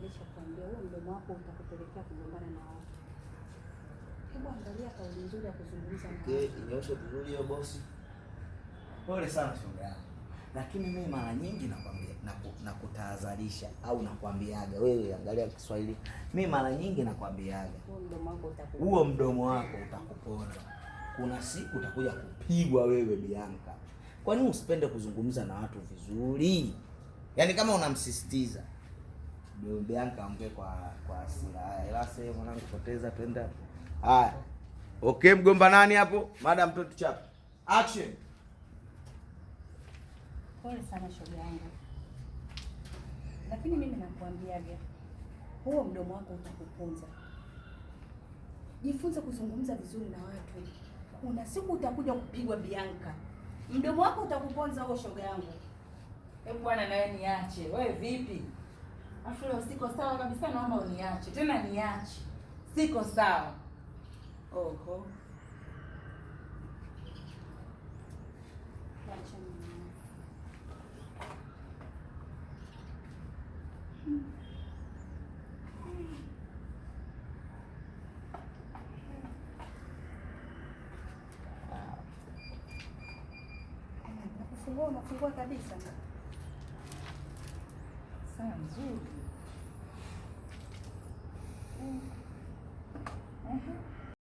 nilishakwambia wewe mdomo wako utakupelekea kugombana na watu. Hebu angalia kauli nzuri ya kuzungumza na watu. Inyoshe vizuri hiyo bosi. Pole sana shoga yangu. Lakini mimi mara nyingi nakwambia nakutahadharisha au nakwambiaga wewe angalia Kiswahili. Mimi mara nyingi nakwambiaga huo mdomo wako utakuponza. Kuna siku utakuja kupigwa wewe Bianca. Kwa nini usipende kuzungumza na watu vizuri? Yaani kama unamsisitiza Bianca ongee kwa hasira. Haya, ila sasa mwanangu poteza twenda. Haya. Okay, mgomba nani hapo? Madam Toto Chap. Action. Pole sana shoga yangu. Lakini mimi nakwambiaga huo mdomo wako utakuponza. Jifunze kuzungumza vizuri na watu. Kuna siku utakuja kupigwa Bianca. Mdomo wako utakuponza huo shoga yangu. Hebu bwana nawe niache. Wewe vipi? Afu leo siko sawa kabisa, naomba uniache. Tena niache. Siko sawa. Oho. Acha mimi. Unafungua kabisa. Sana nzuri.